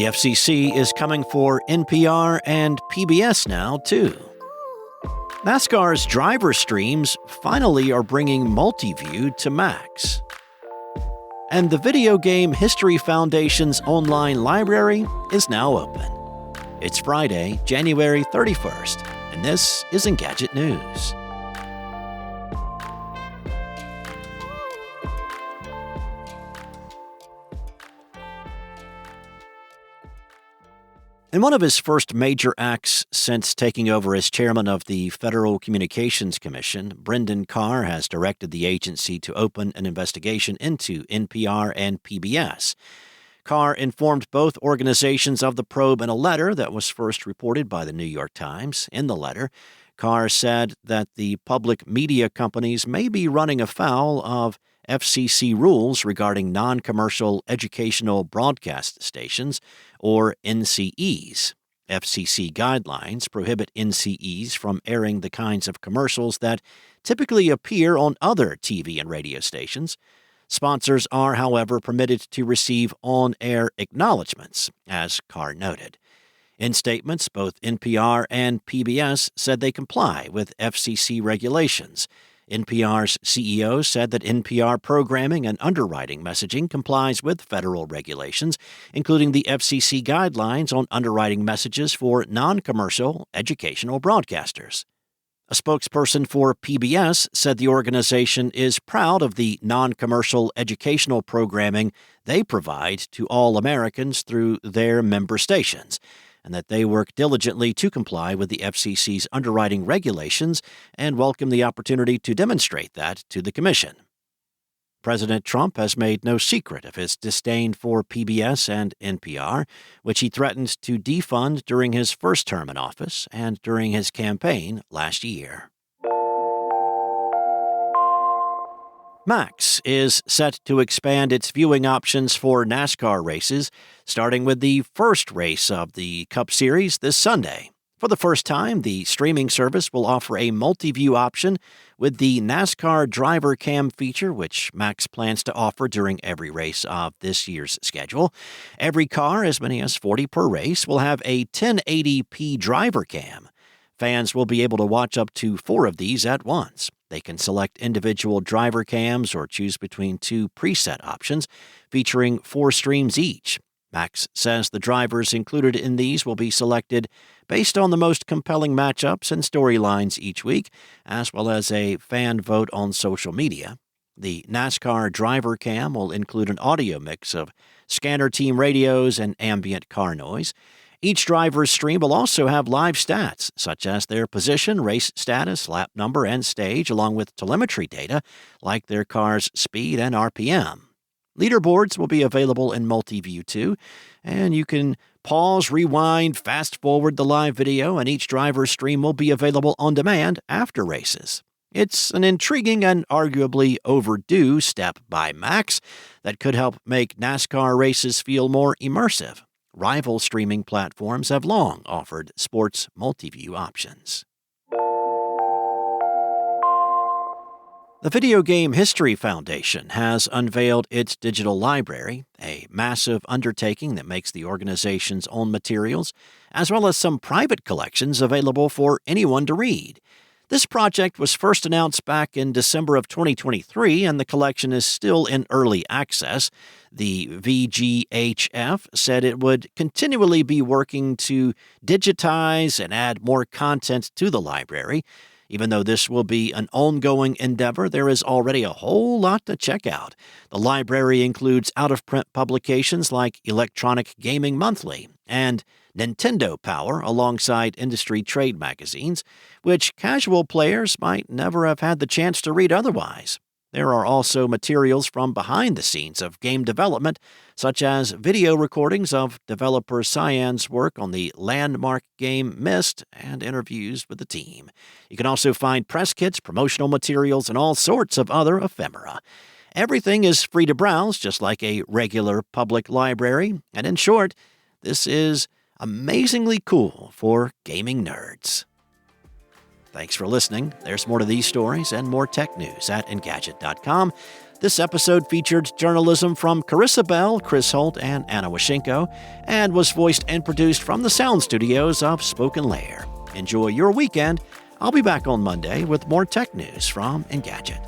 The FCC is coming for NPR and PBS now, too. NASCAR's driver streams finally are bringing multiview to Max. And the Video Game History Foundation's online library is now open. It's Friday, January 31st, and this is Engadget News. In one of his first major acts since taking over as chairman of the Federal Communications Commission, Brendan Carr has directed the agency to open an investigation into NPR and PBS. Carr informed both organizations of the probe in a letter that was first reported by the New York Times. In the letter, Carr said that the public media companies may be running afoul of FCC rules regarding non-commercial educational broadcast stations, or NCEs. FCC guidelines prohibit NCEs from airing the kinds of commercials that typically appear on other TV and radio stations. Sponsors are, however, permitted to receive on-air acknowledgments, as Carr noted. In statements, both NPR and PBS said they comply with FCC regulations. NPR's CEO said that NPR programming and underwriting messaging complies with federal regulations, including the FCC guidelines on underwriting messages for non-commercial educational broadcasters. A spokesperson for PBS said the organization is proud of the non-commercial educational programming they provide to all Americans through their member stations, and that they work diligently to comply with the FCC's underwriting regulations and welcome the opportunity to demonstrate that to the Commission. President Trump has made no secret of his disdain for PBS and NPR, which he threatened to defund during his first term in office and during his campaign last year. Max is set to expand its viewing options for NASCAR races, starting with the first race of the Cup Series this Sunday. For the first time, the streaming service will offer a multi-view option with the NASCAR Driver Cam feature, which Max plans to offer during every race of this year's schedule. Every car, as many as 40 per race, will have a 1080p Driver Cam. Fans will be able to watch up to 4 of these at once. They can select individual driver cams or choose between 2 preset options, featuring 4 streams each. Max says the drivers included in these will be selected based on the most compelling matchups and storylines each week, as well as a fan vote on social media. The NASCAR Driver Cam will include an audio mix of scanner team radios and ambient car noise. Each driver's stream will also have live stats, such as their position, race status, lap number, and stage, along with telemetry data like their car's speed and RPM. Leaderboards will be available in multiview too, and you can pause, rewind, fast-forward the live video, and each driver's stream will be available on demand after races. It's an intriguing and arguably overdue step by Max that could help make NASCAR races feel more immersive. Rival streaming platforms have long offered sports multiview options. The Video Game History Foundation has unveiled its digital library, a massive undertaking that makes the organization's own materials, as well as some private collections available for anyone to read. This project was first announced back in December of 2023, and the collection is still in early access. The VGHF said it would continually be working to digitize and add more content to the library. Even though this will be an ongoing endeavor, there is already a whole lot to check out. The library includes out-of-print publications like Electronic Gaming Monthly and Nintendo Power alongside industry trade magazines, which casual players might never have had the chance to read otherwise. There are also materials from behind the scenes of game development, such as video recordings of developer Cyan's work on the landmark game Myst and interviews with the team. You can also find press kits, promotional materials, and all sorts of other ephemera. Everything is free to browse, just like a regular public library, and in short, this is amazingly cool for gaming nerds. Thanks for listening. There's more to these stories and more tech news at Engadget.com. This episode featured journalism from Carissa Bell, Chris Holt, and Anna Washenko, and was voiced and produced from the sound studios of Spoken Layer. Enjoy your weekend. I'll be back on Monday with more tech news from Engadget.